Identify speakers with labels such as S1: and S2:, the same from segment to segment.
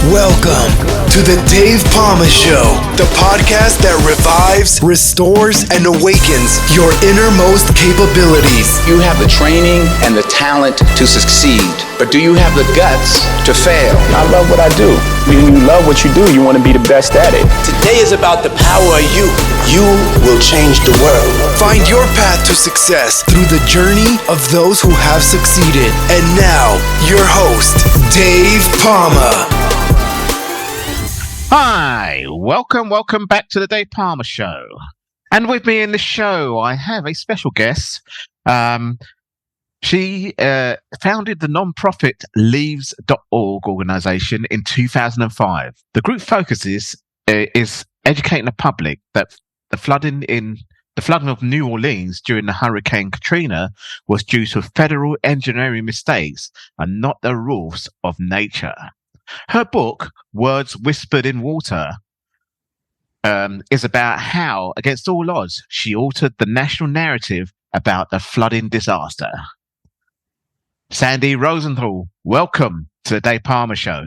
S1: Welcome to the Dave Palma Show, the podcast that revives, restores, and awakens your innermost capabilities.
S2: You have the training and the talent to succeed, but do you have the guts to fail?
S3: I love what I do. When you love what you do, you want to be the best at it.
S4: Today is about the power of you. You will change the world.
S1: Find your path to success through the journey of those who have succeeded. And now, your host, Dave Palma.
S5: Hi, welcome back to the Dave Palma Show. And with me in the show, I have a special guest. She founded the non-profit levees.org organization in 2005. The group focuses is educating the public that the flooding of New Orleans during the Hurricane Katrina was due to federal engineering mistakes and not the rules of nature. Her book, Words Whispered in Water, is about how, against all odds, she altered the national narrative about the flooding disaster. Sandy Rosenthal, welcome to the Dave Palma Show.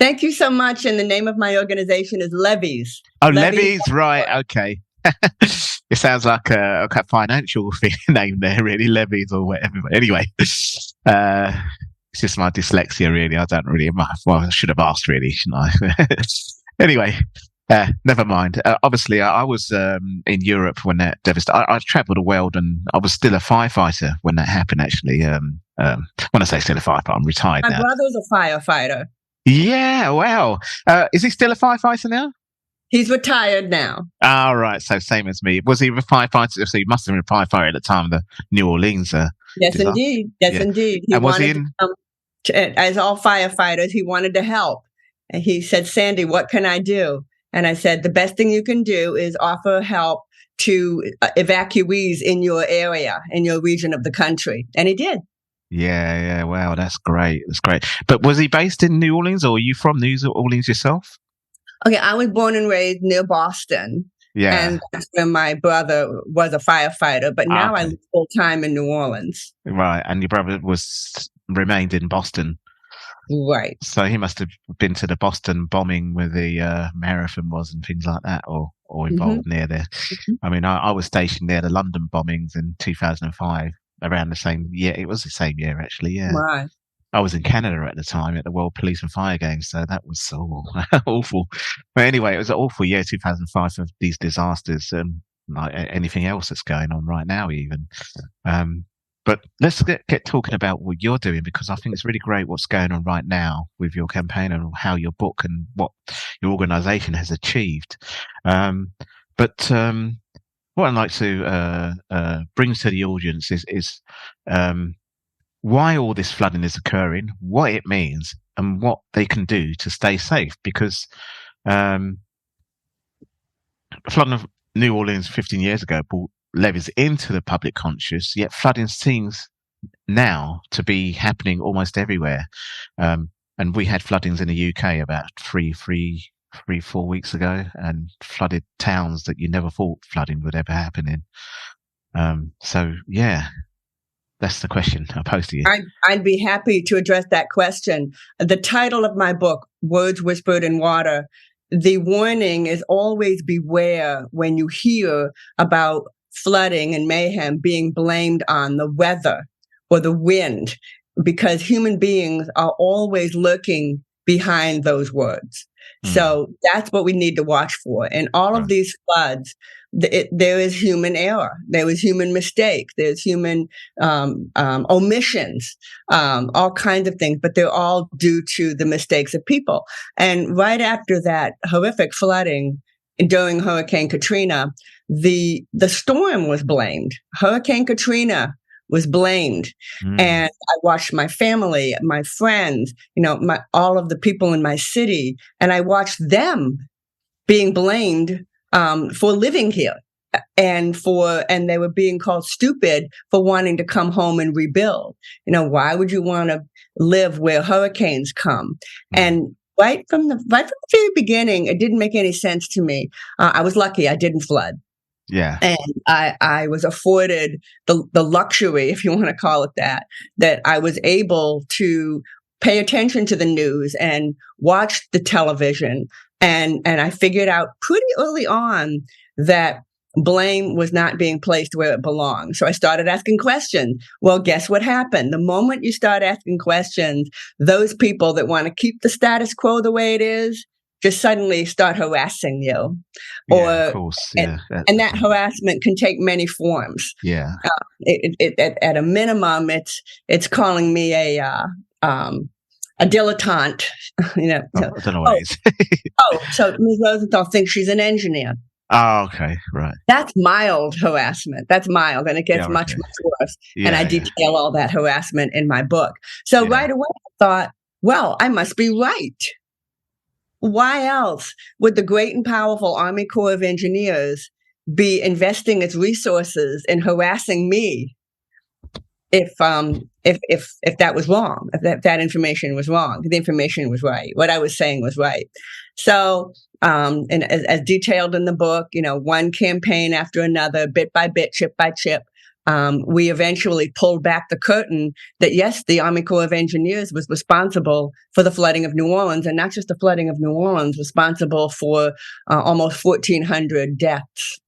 S6: Thank you so much. And the name of my organization is Levees.
S5: Oh, Levees, right, okay. It sounds like a financial name there, really, Levees or whatever. But anyway, it's just my dyslexia, really. I don't really, well, I should have asked, really, shouldn't I? Anyway, never mind. Obviously, I was in Europe when that devastated. I travelled the world, and I was still a firefighter when that happened, actually. When I say still a firefighter, I'm retired now.
S6: My brother's a firefighter.
S5: Yeah, wow. Is he still a firefighter now?
S6: He's retired now.
S5: Oh, right. So same as me. Was he a firefighter? So he must have been a firefighter at the time of the New Orleans
S6: Yes,
S5: disaster.
S6: indeed. Yes,
S5: Yeah.
S6: indeed. He
S5: And was he
S6: wanted as all firefighters, he wanted to help. And he said, Sandy, what can I do? And I said, the best thing you can do is offer help to evacuees in your area, in your region of the country. And he did.
S5: Yeah. Wow, that's great. That's great. But was he based in New Orleans, or are you from New Orleans yourself?
S6: Okay, I was born and raised near Boston.
S5: Yeah.
S6: And that's where my brother was a firefighter. But now I live full time in New Orleans.
S5: Right. And your brother remained in Boston.
S6: Right.
S5: So he must have been to the Boston bombing where the marathon was and things like that, or involved near there.
S6: Mm-hmm.
S5: I mean, I was stationed near the London bombings in 2005, around the same year. It was the same year, actually, yeah.
S6: Right.
S5: I was in Canada at the time at the World Police and Fire Games, so that was so awful. But anyway, it was an awful year, 2005, for these disasters, like anything else that's going on right now, even. But let's get talking about what you're doing, because I think it's really great what's going on right now with your campaign and how your book and what your organisation has achieved. But what I'd like to bring to the audience is why all this flooding is occurring, what it means, and what they can do to stay safe. Because flooding of New Orleans 15 years ago brought levees into the public conscious, yet flooding seems now to be happening almost everywhere. And we had floodings in the UK about 4 weeks ago, and flooded towns that you never thought flooding would ever happen in. So, yeah. That's the question I pose to you.
S6: I'd be happy to address that question. The title of my book, Words Whispered in Water, the warning is always beware when you hear about flooding and mayhem being blamed on the weather or the wind, because human beings are always lurking behind those words. So that's what we need to watch for. And all of these floods, there is human error, there is human mistake, there's human omissions, all kinds of things, but they're all due to the mistakes of people. And right after that horrific flooding during Hurricane Katrina, the storm was blamed. Hurricane Katrina was blamed. And I watched my family, my friends, all of the people in my city, and I watched them being blamed for living here. And they were being called stupid for wanting to come home and rebuild. Why would you want to live where hurricanes come? And right from the very beginning, it didn't make any sense to me. I was lucky; I didn't flood.
S5: Yeah.
S6: And I was afforded the luxury, if you want to call it that I was able to pay attention to the news and watch the television. And I figured out pretty early on that blame was not being placed where it belonged. So I started asking questions. Well, guess what happened? The moment you start asking questions, those people that want to keep the status quo the way it is just suddenly start harassing you.
S5: Of course. Yeah.
S6: And that harassment can take many forms.
S5: Yeah.
S6: At a minimum, it's calling me a dilettante. You know.
S5: I don't know what it is.
S6: So Ms. Rosenthal thinks she's an engineer.
S5: Oh, okay, right.
S6: That's mild harassment. That's mild, and it gets much worse. And I detail all that harassment in my book. So right away, I thought, well, I must be right. Why else would the great and powerful Army Corps of Engineers be investing its resources in harassing me if that was wrong, if that information was wrong? The information was right. What I was saying was right. So, and as detailed in the book, one campaign after another, bit by bit, chip by chip, we eventually pulled back the curtain that, yes, the Army Corps of Engineers was responsible for the flooding of New Orleans, and not just the flooding of New Orleans, responsible for almost 1,400 deaths.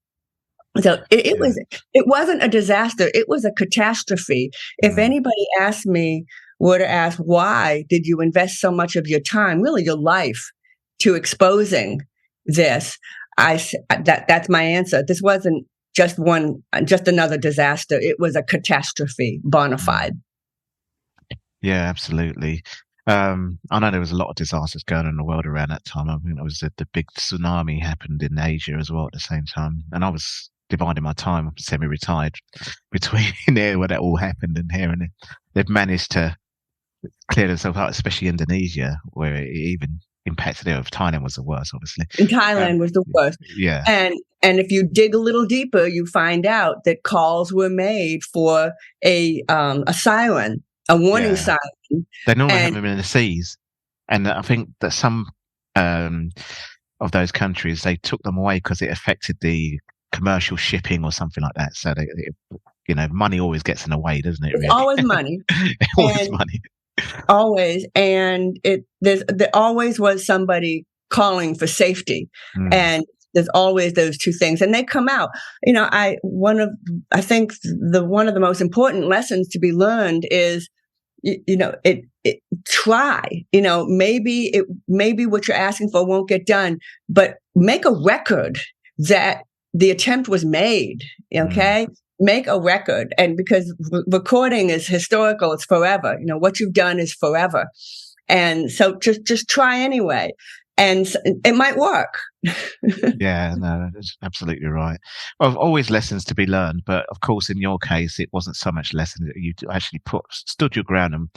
S6: So it wasn't a disaster. It was a catastrophe. If anybody were to ask, why did you invest so much of your time, really your life, to exposing this? That's my answer. This wasn't just another disaster. It was a catastrophe, bona fide.
S5: Yeah, absolutely. I know there was a lot of disasters going on in the world around that time. I think it was the big tsunami happened in Asia as well at the same time. And I was dividing my time, I'm semi-retired, between there where that all happened and here, and they've managed to clear themselves out, especially Indonesia, where it even impacted there. Thailand was the worst, obviously.
S6: And Thailand was the worst.
S5: Yeah.
S6: And if you dig a little deeper, you find out that calls were made for a siren, a warning siren.
S5: They normally have them in the seas, and I think that some of those countries, they took them away because it affected the commercial shipping or something like that. So money always gets in the way, doesn't it?
S6: It's
S5: really?
S6: Always money.
S5: Always money.
S6: Always. And there always was somebody calling for safety. And there's always those two things. And they come out. One of the most important lessons to be learned is, try. Maybe what you're asking for won't get done, but make a record that the attempt was made. Okay. Make a record. And because recording is historical, it's forever. What you've done is forever. And so just try anyway. And it might work.
S5: Yeah, no, that's absolutely right. Well, always lessons to be learned, but of course, in your case, it wasn't so much lessons. You actually stood your ground and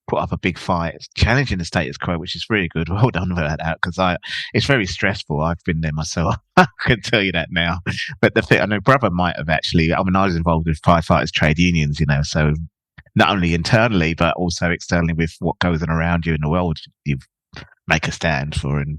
S5: put up a big fight, challenging the status quo, which is really good. Well done for that, because it's very stressful. I've been there myself. I can tell you that now. But I know brother might have actually. I was involved with firefighters trade unions, so not only internally but also externally with what goes on around you in the world. You make a stand for, and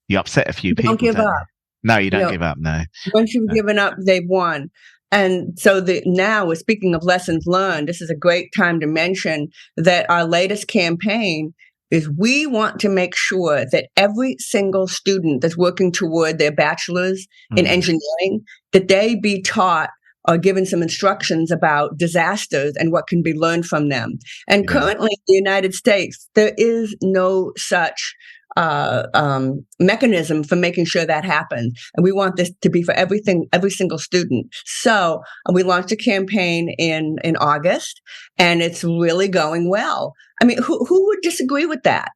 S5: you upset a few people.
S6: Don't give up.
S5: No, you don't give up. No.
S6: Once you've given up, they've won. And so now we're speaking of lessons learned. This is a great time to mention that our latest campaign is we want to make sure that every single student that's working toward their bachelor's in engineering, that they be taught or given some instructions about disasters and what can be learned from them. And currently in the United States, there is no such mechanism for making sure that happens. And we want this to be for every single student. So we launched a campaign in August, and it's really going well. I mean, who would disagree with that?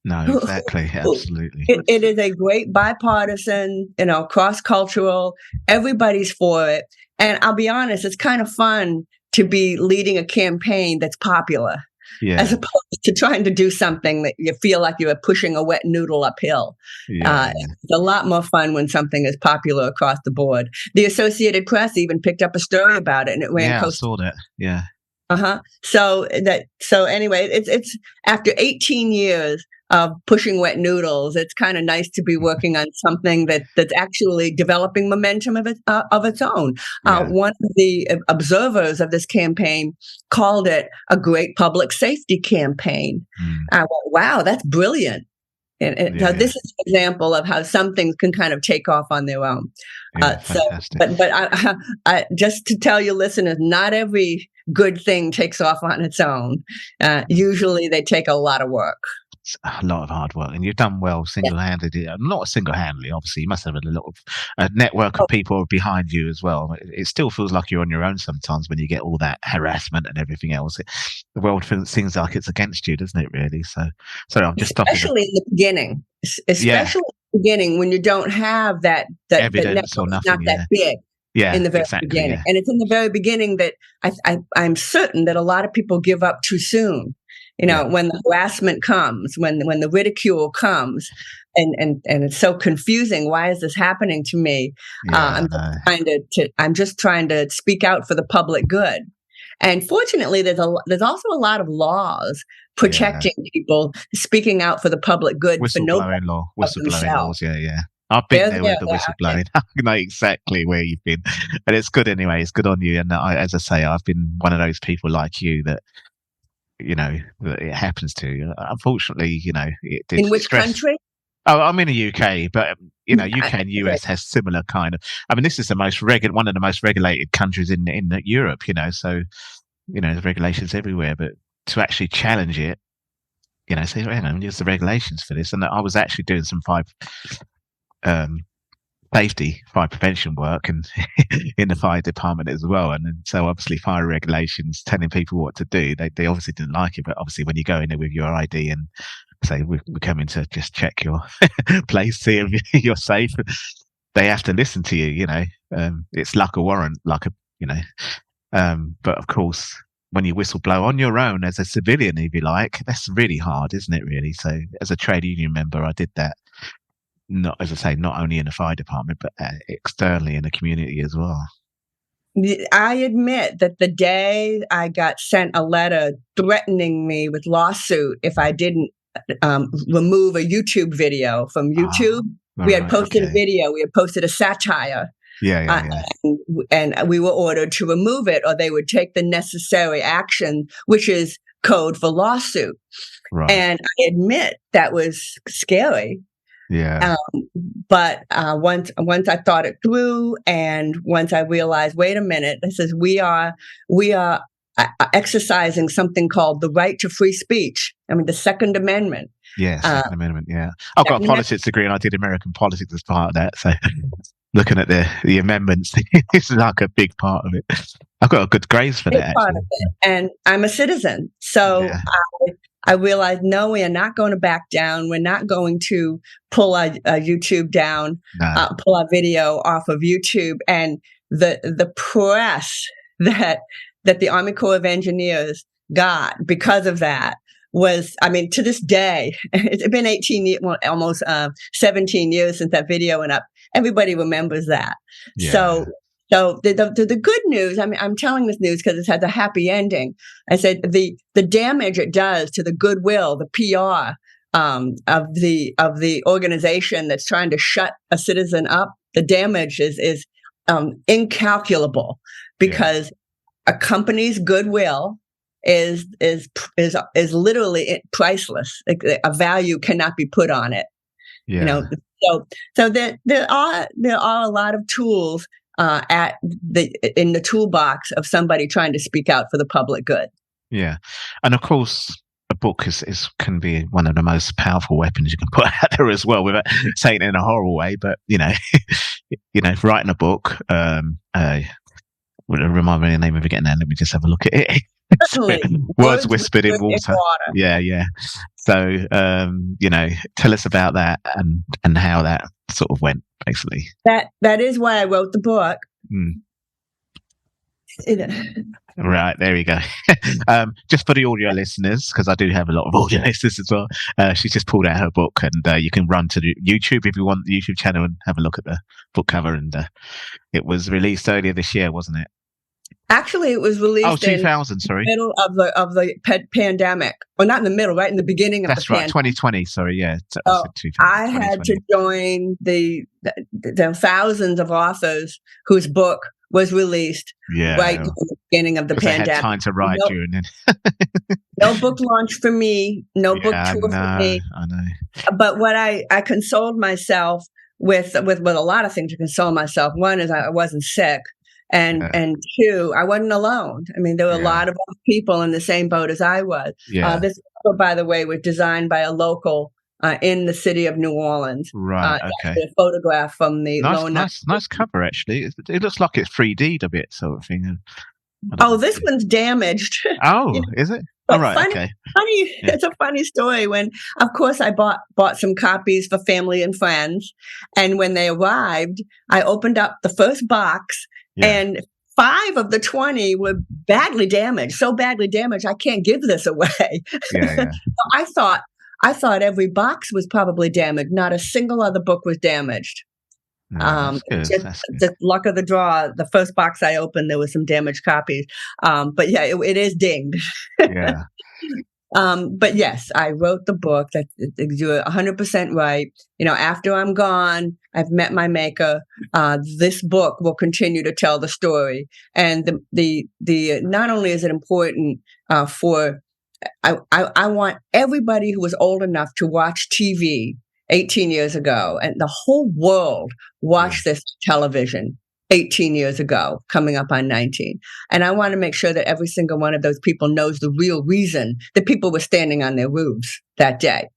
S5: No, exactly. Absolutely.
S6: It is a great bipartisan, cross-cultural, everybody's for it. And I'll be honest, it's kind of fun to be leading a campaign that's popular, as opposed to trying to do something that you feel like you're pushing a wet noodle uphill. It's a lot more fun when something is popular across the board. The Associated Press even picked up a story about it, and it ran.
S5: Yeah, I saw that. Yeah.
S6: So anyway, it's after 18 years pushing wet noodles. It's kind of nice to be working on something that's actually developing momentum of its own. One of the observers of this campaign called it a great public safety campaign. I went, wow, that's brilliant. And so this is an example of how some things can kind of take off on their own.
S5: Fantastic.
S6: But I just to tell your listeners, not every good thing takes off on its own. Usually they take a lot of work.
S5: It's a lot of hard work, and you've done well single-handedly. Not single-handedly, obviously. You must have a little network of people behind you as well. It still feels like you're on your own sometimes when you get all that harassment and everything else. The world seems like it's against you, doesn't it? Really. So I'm just
S6: especially in the beginning. Especially in the beginning when you don't have that
S5: evidence or nothing.
S6: Not that big.
S5: Yeah,
S6: in the very
S5: exactly,
S6: beginning,
S5: yeah.
S6: and it's in the very beginning that I'm certain that a lot of people give up too soon. When the harassment comes, when the ridicule comes, and it's so confusing. Why is this happening to me? I'm just trying to speak out for the public good. And fortunately, there's also a lot of laws protecting people speaking out for the public good.
S5: Whistleblowing laws. Yeah. I've been there with the whistleblowing. I know exactly where you've been, and it's good anyway. It's good on you. And as I say, I've been one of those people like you that that it happens to. Unfortunately, it did.
S6: In which country?
S5: Oh, I'm in the UK, but UK and US has similar kind of. I mean, this is one of the most regulated countries in Europe. So there's regulations everywhere, but to actually challenge it, say, use the regulations for this. And I was actually doing some fire prevention work and in the fire department as well. And so obviously fire regulations telling people what to do, they obviously didn't like it. But obviously when you go in there with your ID and say, we're coming to just check your place, see if you're safe, they have to listen to you, it's like a warrant, but of course, when you whistleblow on your own as a civilian, if you like, that's really hard, isn't it, really? So as a trade union member, I did that. Not, as I say, not only in the fire department, but externally in the community as well.
S6: I admit that the day I got sent a letter threatening me with lawsuit if I didn't remove a YouTube video from YouTube, we had posted a video, we had posted a satire. And we were ordered to remove it, or they would take the necessary action, which is code for lawsuit.
S5: Right.
S6: And I admit that was scary.
S5: Yeah.
S6: But once I thought it through, and once I realized, wait a minute, this is we are exercising something called the right to free speech. I mean, the Second Amendment.
S5: Yeah, Second Amendment. Yeah, I've got a politics degree, and I did American politics as part of that. So, looking at the amendments, this is like a big part of it. I've got a good grades for that. Part of it.
S6: And I'm a citizen, so I realized, no, we are not going to back down. We're not going to pull our YouTube down, pull our video off of YouTube. And the press that the Army Corps of Engineers got because of that was, I mean, to this day, it's been 18 years, well, almost 17 years since that video went up. Everybody remembers that.
S5: Yeah.
S6: So the good news, I mean, I'm telling this news because it has a happy ending. I said the damage it does to the goodwill, the PR of the organization that's trying to shut a citizen up, the damage is incalculable, because a company's goodwill is literally priceless. A value cannot be put on it.
S5: Yeah.
S6: So there are a lot of tools in the toolbox of somebody trying to speak out for the public good.
S5: Yeah, and of course, a book can be one of the most powerful weapons you can put out there as well, without saying it in a horrible way. But writing a book. Remind me of the name of it again now. Let me just have a look at it. Words whispered in water. Yeah. So, tell us about that and how that sort of went, basically.
S6: That is why I wrote the book.
S5: Right, there we go. Just for the audio listeners, because I do have a lot of audio listeners as well, she's just pulled out her book, and you can run to the YouTube if you want, the YouTube channel, and have a look at the book cover. And it was released earlier this year, wasn't it?
S6: Actually, it was released in
S5: 2000, sorry.
S6: the middle of the pandemic. Well, not in the middle, right in the beginning of
S5: That's
S6: the
S5: right,
S6: pandemic.
S5: 2020, sorry, yeah.
S6: So I
S5: 2020.
S6: had to join the thousands of authors whose book was released right at the beginning of the
S5: because they
S6: pandemic.
S5: had time to write during it.
S6: No book launch for me, no book tour for me.
S5: I know.
S6: But what I consoled myself with a lot of things to console myself. One is I wasn't sick. And two, I wasn't alone. I mean, there were a lot of other people in the same boat as I was. This book, by the way, was designed by a local in the city of New Orleans.
S5: Right. Okay.
S6: A photograph from the
S5: nice cover, actually. It looks like it's 3D'd a bit, sort of thing.
S6: This one's damaged.
S5: Oh, is it? Oh, right.
S6: Funny,
S5: okay.
S6: It's a funny story. When, of course, I bought some copies for family and friends, and when they arrived, I opened up the first box. And 5 of the 20 were badly damaged, so badly damaged I can't give this away. I thought every box was probably damaged. Not a single other book was damaged. Just luck of the draw. The first box I opened, there was some damaged copies. But yeah, it is dinged.
S5: Yeah.
S6: But yes, I wrote the book. You're 100% right. After I'm gone, I've met my maker. This book will continue to tell the story. And the not only is it important for, I want everybody who was old enough to watch TV 18 years ago, and the whole world watched this television 18 years ago, coming up on 19. And I want to make sure that every single one of those people knows the real reason that people were standing on their roofs that day.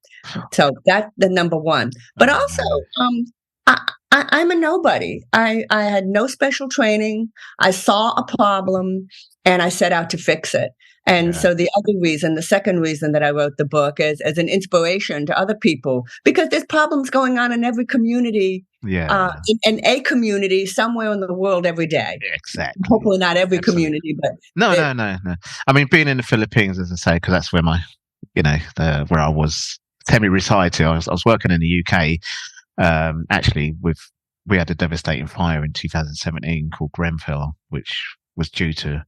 S6: So that's the number one. But also, I'm a nobody. I had no special training. I saw a problem and I set out to fix it. And so the second reason that I wrote the book is as an inspiration to other people, because there's problems going on in every community, in a community somewhere in the world every day.
S5: Exactly.
S6: Hopefully not every community, but
S5: no. I mean, being in the Philippines, as I say, because that's where where I was semi-retired to. I was working in the UK. Actually, we had a devastating fire in 2017 called Grenfell, which was due to.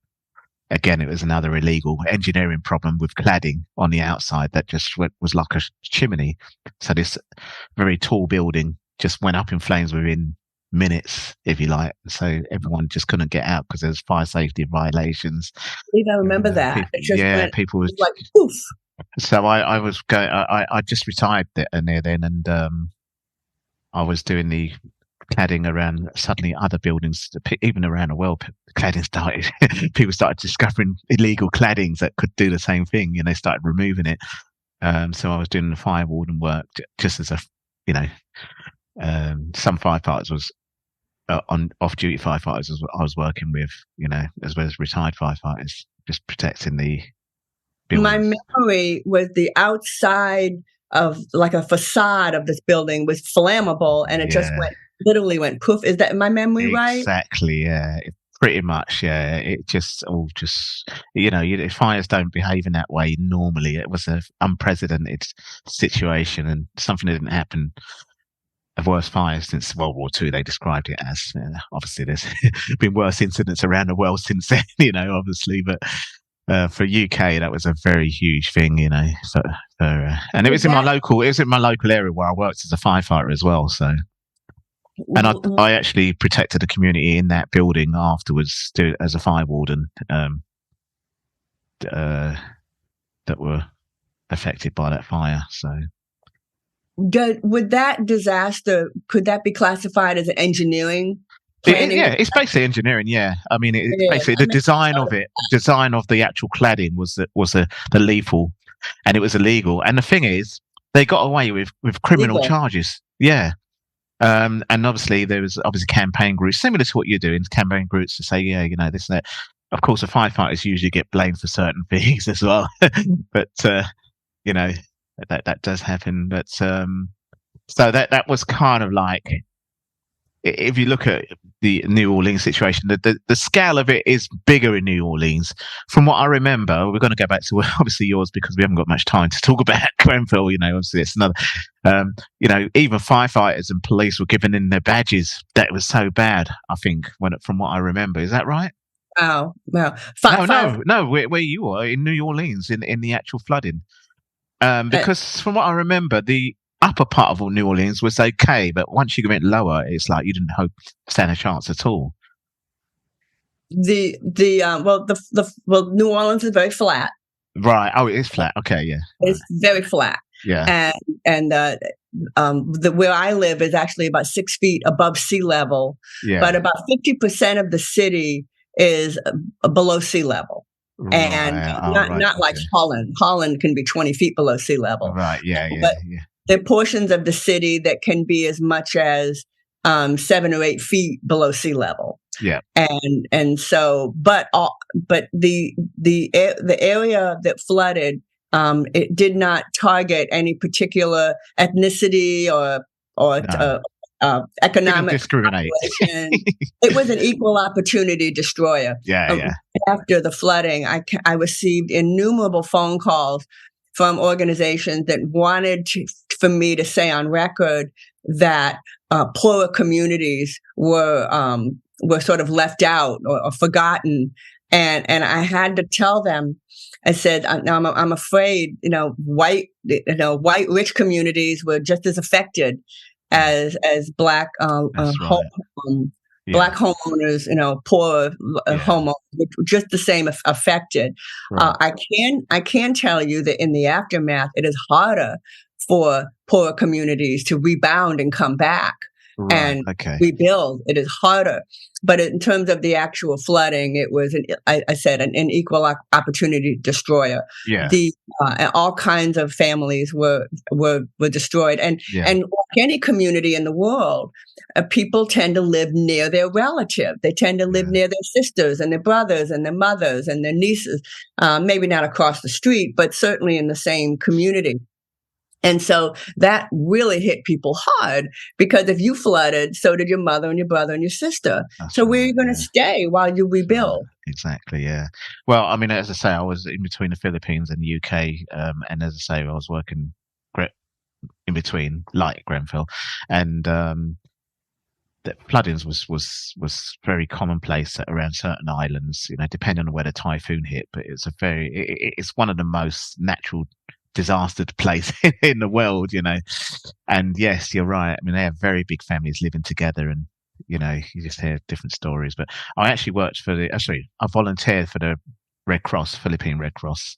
S5: Again, it was another illegal engineering problem with cladding on the outside that just was like a chimney. So this very tall building just went up in flames within minutes, if you like. So everyone just couldn't get out because there was fire safety violations.
S6: I remember that.
S5: People was
S6: like poof.
S5: So I was going. I just retired near then, and I was doing the cladding around. Suddenly, other buildings, even around the world, cladding started. People started discovering illegal claddings that could do the same thing, and they started removing it. So I was doing the firewall work just as some firefighters was on off-duty firefighters I was working with, as well as retired firefighters, just protecting the buildings.
S6: My memory was the outside of like a facade of this building was flammable, and it just literally went poof. Is that my memory right?
S5: Exactly. Yeah. Pretty much. Yeah. It just fires don't behave in that way normally. It was an unprecedented situation and something that didn't happen. A worst fire since World War II, they described it as. Obviously, there's been worse incidents around the world since then, obviously, but for UK, that was a very huge thing, and it was in my local area where I worked as a firefighter as well. So, and I actually protected the community in that building afterwards as a fire warden that were affected by that fire. So.
S6: Would that disaster, could that be classified as an engineering planning?
S5: It's basically engineering. Yeah, I mean, basically the design of the actual cladding was the lethal, and it was illegal. And the thing is, they got away with criminal charges. Yeah, and obviously there was campaign groups similar to what you're doing, campaign groups to say, this and that. Of course, the firefighters usually get blamed for certain things as well, but that does happen. But so that was kind of like, if you look at the New Orleans situation, the scale of it is bigger in New Orleans. From what I remember, we're going to go back to obviously yours because we haven't got much time to talk about Grenfell. Obviously it's another. Even firefighters and police were given in their badges. That was so bad. I think from what I remember, is that right?
S6: Wow. Wow.
S5: No. Where you are in New Orleans in the actual flooding.
S6: Uh,
S5: Because from what I remember, the upper part of New Orleans was okay, but once you went lower, it's like you didn't stand a chance at all.
S6: New Orleans is very flat.
S5: Right. Oh, it is flat. Okay. Yeah.
S6: It's very flat.
S5: Yeah.
S6: Where I live is actually about 6 feet above sea level,
S5: Yeah.
S6: but about 50% of the city is below sea level. And
S5: Right.
S6: not like Holland. Holland can be 20 feet below sea level.
S5: Right. Yeah.
S6: But there are portions of the city that can be as much as 7 or 8 feet below sea level.
S5: Yeah.
S6: And so, but the area that flooded, it did not target any particular ethnicity or economic
S5: discriminate.
S6: It was an equal opportunity destroyer.
S5: Yeah.
S6: After the flooding, I received innumerable phone calls from organizations that wanted for me to say on record that poorer communities were sort of left out or forgotten, and I had to tell them. I said, I'm afraid, white rich communities were just as affected as black black homeowners, poor homeowners, just the same affected. Right. I can tell you that in the aftermath, it is harder for poor communities to rebound and come back. Right. And rebuild. It is harder. But in terms of the actual flooding, it was, an equal opportunity destroyer.
S5: Yeah.
S6: All kinds of families were destroyed. And like any community in the world, people tend to live near their relative. They tend to live near their sisters and their brothers and their mothers and their nieces, maybe not across the street, but certainly in the same community. And so that really hit people hard, because if you flooded, so did your mother and your brother and your sister. So where are you going to stay while you rebuild?
S5: Exactly, yeah. Well, I mean, as I say, I was in between the Philippines and the UK, and as I say, I was working in between, like Grenfell, and the floodings was very commonplace around certain islands, depending on where the typhoon hit. But it's one of the most natural disastered place in the world, and yes, you're right. I mean, they have very big families living together, and you just hear different stories. But I actually worked I volunteered for the Red Cross, Philippine Red Cross,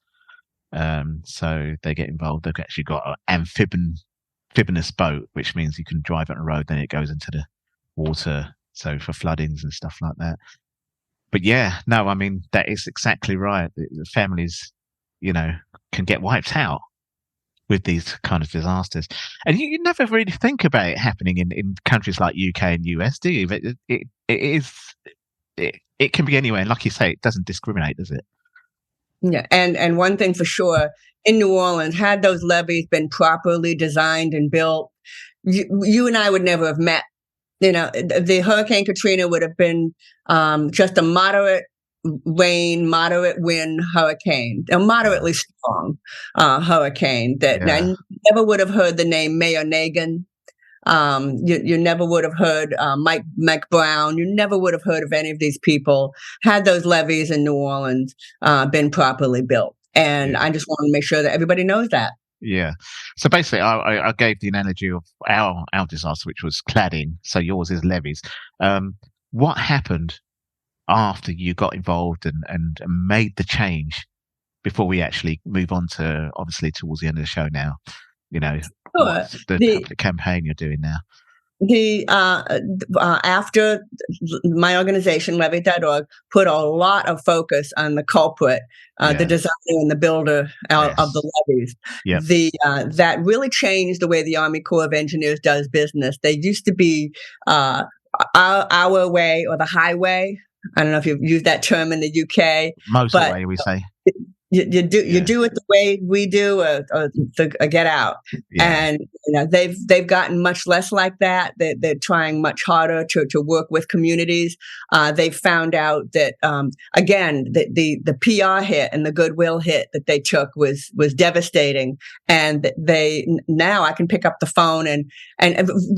S5: so they get involved. They've actually got an amphibious boat, which means you can drive on the road, then it goes into the water, so for floodings and stuff like that. But yeah, no, I mean, that is exactly right. The families can get wiped out with these kind of disasters, and you never really think about it happening in countries like UK and US, do you? But it can be anywhere, and like you say, it doesn't discriminate, does it?
S6: Yeah, and one thing for sure, in New Orleans, had those levees been properly designed and built, you and I would never have met. The Hurricane Katrina would have been just a moderate rain, moderate wind hurricane, a moderately strong hurricane that I never would have heard the name Mayor Nagin. You never would have heard Mike Brown. You never would have heard of any of these people had those levees in New Orleans been properly built. And I just want to make sure that everybody knows that.
S5: Yeah. So basically, I gave the analogy of our disaster, which was cladding. So yours is levees. What happened after you got involved and made the change, before we actually move on to, obviously, towards the end of the show now, what's the public campaign you're doing now?
S6: After my organization, levee.org, put a lot of focus on the culprit, the designer and the builder of the levees. Yep. That really changed the way the Army Corps of Engineers does business. They used to be our way or the highway. I don't know if you've used that term in the UK.
S5: Motorway, we say.
S6: You do it the way we do, or get out. Yeah. And they've gotten much less like that. They're trying much harder to work with communities. They've found out that again, the PR hit and the goodwill hit that they took was devastating. And now I can pick up the phone and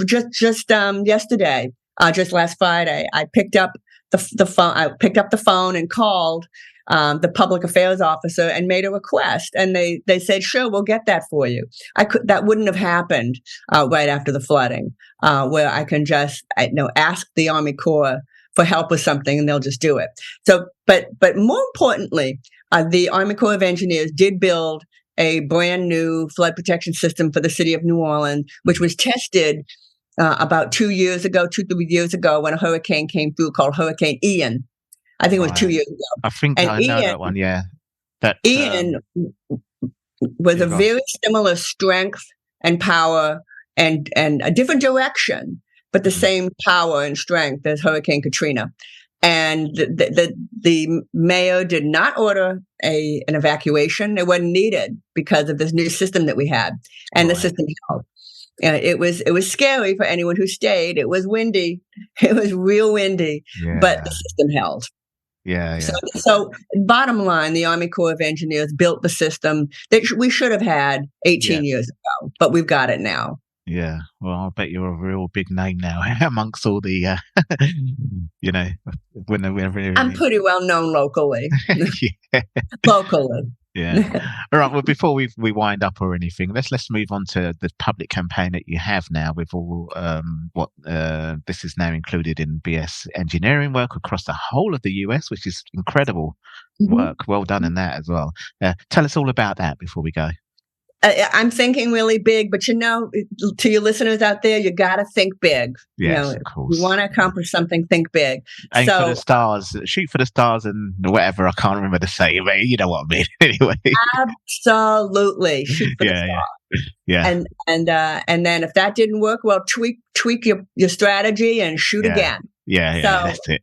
S6: just yesterday, just last Friday, I picked up the phone. I picked up the phone and called the public affairs officer and made a request, and they said, "Sure, we'll get that for you." That wouldn't have happened right after the flooding, where I can just ask the Army Corps for help with something and they'll just do it. So, but more importantly, the Army Corps of Engineers did build a brand new flood protection system for the city of New Orleans, which was tested about 3 years ago when a hurricane came through called Hurricane Ian. I think it was 2 years ago.
S5: I think I know that one, yeah.
S6: Ian was a very similar strength and power and a different direction, but the same power and strength as Hurricane Katrina. And the mayor did not order an evacuation. It wasn't needed because of this new system that we had, and the system held. It was scary for anyone who stayed. It was windy. It was real windy, but the system held.
S5: Yeah.
S6: So bottom line, the Army Corps of Engineers built the system that we should have had 18 years ago, but we've got it now.
S5: Yeah, well, I bet you're a real big name now amongst all the,
S6: I'm pretty well known locally. Locally.
S5: Yeah. All right. Well, before we wind up or anything, let's move on to the public campaign that you have now with all what this is now included in BS engineering work across the whole of the US, which is incredible work. Well done in that as well. Tell us all about that before we go.
S6: I'm thinking really big, but to your listeners out there, you got to think big.
S5: Yes, of course.
S6: You want to accomplish something, think big.
S5: Aim for the stars, shoot for the stars, and whatever. I can't remember to say, but you know what I mean. Anyway,
S6: absolutely, shoot for the stars.
S5: Yeah.
S6: And then if that didn't work, well, tweak your strategy and shoot again.
S5: Yeah, that's it.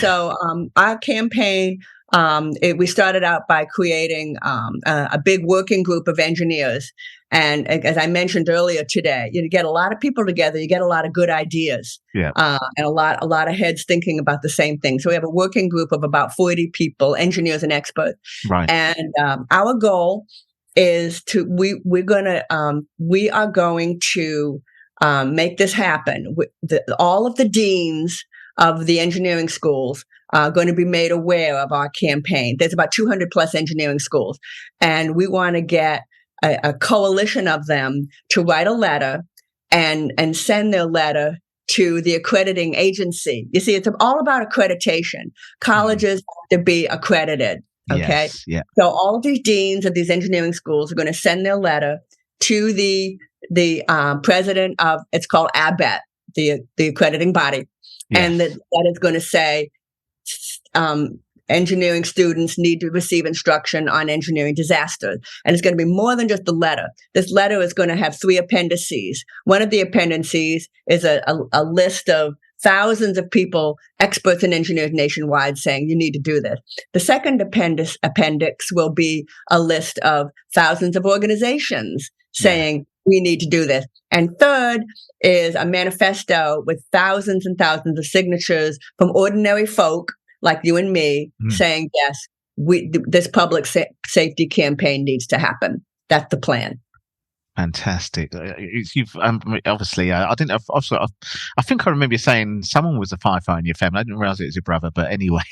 S6: So our campaign. We started out by creating a big working group of engineers. And as I mentioned earlier today, you get a lot of people together, you get a lot of good ideas, and a lot of heads thinking about the same thing. So we have a working group of about 40 people, engineers and experts.
S5: Right.
S6: And our goal is we are going to make this happen. All of the deans of the engineering schools are going to be made aware of our campaign. There's about 200 plus engineering schools, and we want to get a coalition of them to write a letter and send their letter to the accrediting agency. You see, it's all about accreditation. Colleges have to be accredited. Okay.
S5: Yes, yeah.
S6: So all of these deans of these engineering schools are going to send their letter to the president of, it's called ABET, the accrediting body. Yes. And that is going to say, engineering students need to receive instruction on engineering disasters. And it's going to be more than just the letter. This letter is going to have 3 appendices. One of the appendices is a list of thousands of people, experts and engineers nationwide, saying you need to do this. The second appendix will be a list of thousands of organizations saying we need to do this. And third is a manifesto with thousands and thousands of signatures from ordinary folk like you and me saying, yes, this public safety campaign needs to happen. That's the plan.
S5: Fantastic. You've obviously, I think I remember you saying someone was a firefighter in your family. I didn't realize it was your brother, but anyway,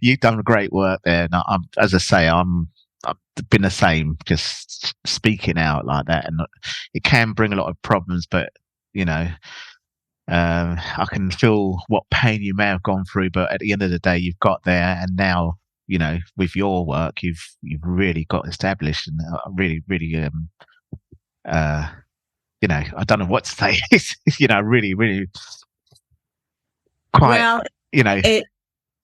S5: you've done great work there. And as I say, I've been the same, just speaking out like that, and it can bring a lot of problems, but I can feel what pain you may have gone through, but at the end of the day, you've got there, and now, with your work, you've really got established, and really, I don't know what to say. It's, really, really quite,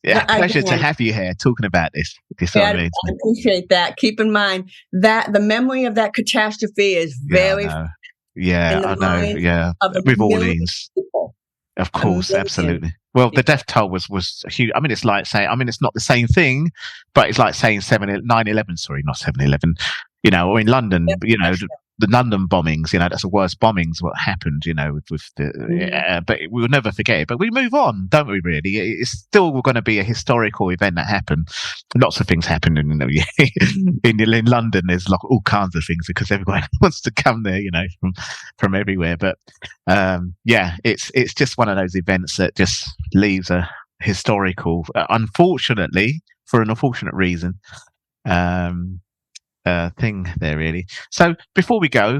S5: pleasure to have you here talking about this.
S6: I appreciate that. Keep in mind that the memory of that catastrophe is very
S5: I know. Yeah, with Orleans, of course, absolutely. Well, the death toll was huge. I mean, it's like saying, it's not the same thing, but it's like saying 9/11. Sorry, not 7/11. Or in London, the London bombings. That's the worst bombings. What happened, with the. But we'll never forget it. But we move on, don't we? Really, it's still going to be a historical event that happened. Lots of things happened in London. There's all kinds of things because everyone wants to come there, from everywhere. But it's just one of those events that just leaves a historical, unfortunately, for an unfortunate reason, thing there, really. So before we go,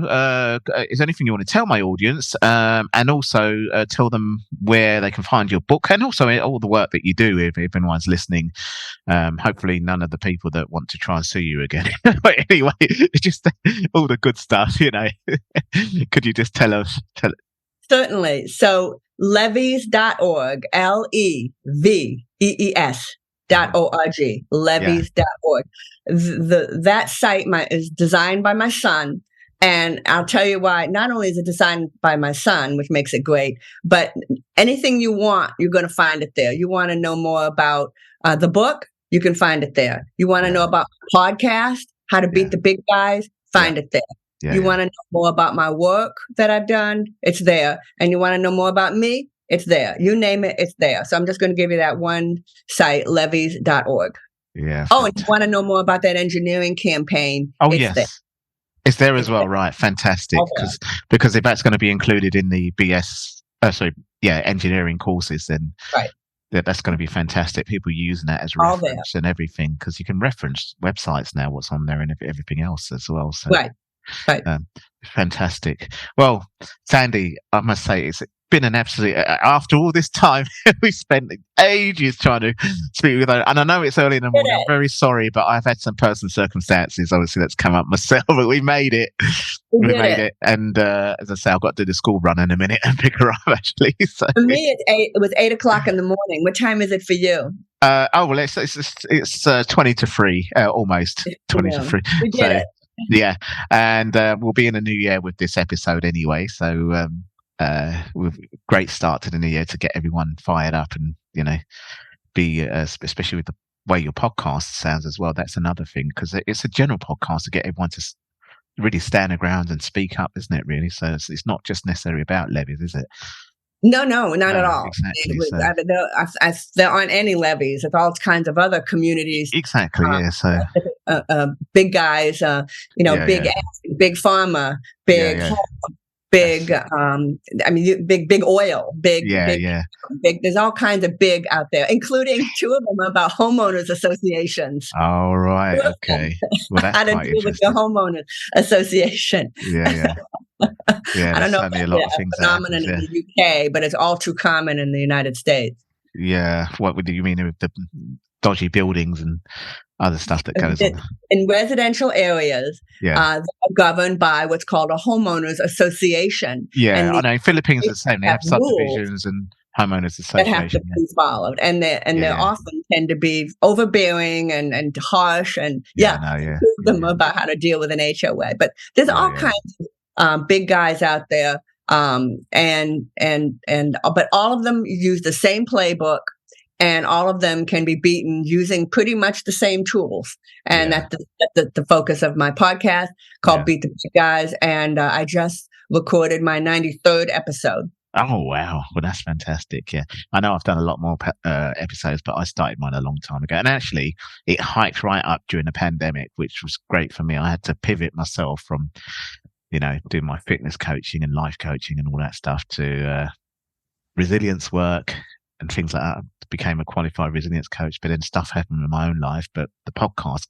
S5: is there anything you want to tell my audience, and also tell them where they can find your book, and also all the work that you do, if anyone's listening? Hopefully none of the people that want to try and sue you again. But anyway, just all the good stuff, Could you just tell us?
S6: Certainly. So levees.org, levees.org, levees.org. That site is designed by my son. And I'll tell you why. Not only is it designed by my son, which makes it great, but anything you want, you're going to find it there. You want to know more about the book, you can find it there. You want to know about podcast, how to beat the big guys, find it there. You want to know more about my work that I've done, it's there. And you want to know more about me, it's there. You name it, it's there. So I'm just going to give you that one site, levees.org.
S5: Yeah.
S6: Oh, and you want to know more about that engineering campaign?
S5: Oh,
S6: it's
S5: yes.
S6: there.
S5: It's there as well, right? Fantastic. Because if that's going to be included in the engineering courses, then that's going to be fantastic. People using that as reference and everything, because you can reference websites now, what's on there, and everything else as well. So,
S6: right.
S5: Fantastic. Well, Sandy, I must say it's been an absolute. After all this time, we spent ages trying to speak with her, and I know it's early in the morning. I'm very sorry, but I've had some personal circumstances, obviously, that's come up myself. But we made it. We made it. And as I say, I've got to do the school run in a minute and pick her up. Actually, so.
S6: For me, it was 8:00 in the morning. What time is it for you?
S5: It's 20 to 3, almost 20 to 3.
S6: We did it.
S5: Yeah, and we'll be in the new year with this episode anyway. So with great start to the new year to get everyone fired up and be especially with the way your podcast sounds as well. That's another thing, because it's a general podcast to get everyone to really stand their ground and speak up, isn't it? Really, so it's not just necessarily about levees, is it?
S6: No, not at all.
S5: Exactly.
S6: There aren't any levees. It's all kinds of other communities.
S5: Exactly. So
S6: big guys, big pharma, big big big oil, big. There's all kinds of big out there, including 2 of them about homeowners associations.
S5: All right. Okay. Well, that's
S6: how to deal with your homeowners association.
S5: Yeah. I don't know if it's a phenomenon
S6: in the UK, but it's all too common in the United States.
S5: Yeah. What do you mean with the dodgy buildings and other stuff that goes on?
S6: In residential areas, they're governed by what's called a homeowners association.
S5: Yeah, and I know in Philippines it's the same. They have subdivisions and homeowners associations
S6: that have to be followed, and they often tend to be overbearing and harsh, and them about how to deal with an HOA. But there's all kinds of big guys out there, but all of them use the same playbook. And all of them can be beaten using pretty much the same tools. And that's the focus of my podcast called Beat the Big Guys. And I just recorded my 93rd episode.
S5: Oh, wow. Well, that's fantastic. Yeah. I know I've done a lot more episodes, but I started mine a long time ago. And actually, it hiked right up during the pandemic, which was great for me. I had to pivot myself from, doing my fitness coaching and life coaching and all that stuff to resilience work and things like that. I became a qualified resilience coach, but then stuff happened in my own life. But the podcast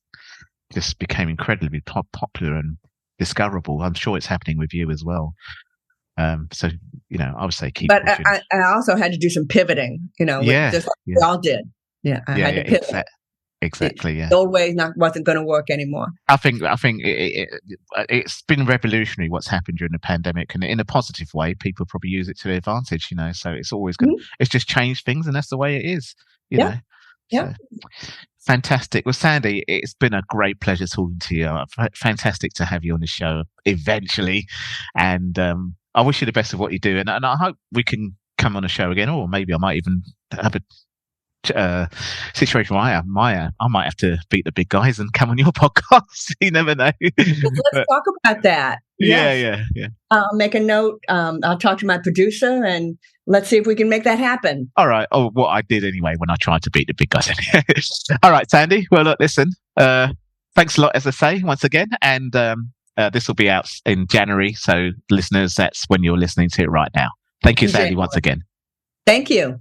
S5: just became incredibly popular and discoverable. I'm sure it's happening with you as well. So, I would say keep.
S6: But I also had to do some pivoting, just like we all did. Yeah, I had to pivot.
S5: Exactly. Yeah.
S6: The old way wasn't going to work anymore.
S5: I think it's been revolutionary what's happened during the pandemic, and in a positive way, people probably use it to their advantage. So it's always good. Mm-hmm. It's just changed things, and that's the way it is. You know.
S6: Yeah.
S5: So, fantastic. Well, Sandy, it's been a great pleasure talking to you. Fantastic to have you on the show eventually, and I wish you the best of what you do, and I hope we can come on a show again, or maybe I might even have a situation where I might have to beat the big guys and come on your podcast. You never know.
S6: Let's talk about that.
S5: Yeah.
S6: I'll make a note. I'll talk to my producer and let's see if we can make that happen.
S5: All right. Oh, what I did anyway when I tried to beat the big guys. All right, Sandy. Well, look, listen. Thanks a lot, as I say, once again, and this will be out in January. So, listeners, that's when you're listening to it right now. Thank you, Sandy, once again.
S6: Thank you.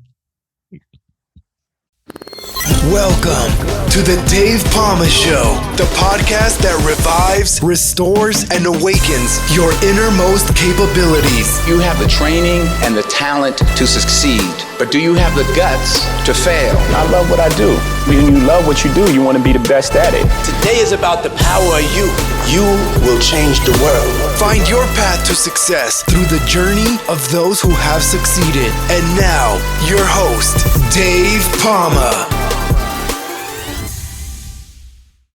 S1: Welcome to the Dave Palma Show, the podcast that revives, restores, and awakens your innermost capabilities.
S2: You have the training and the talent to succeed, but do you have the guts to fail?
S3: I love what I do. When you love what you do, you want to be the best at it.
S4: Today is about the power of you. You will change the world.
S1: Find your path to success through the journey of those who have succeeded. And now, your host, Dave Palma.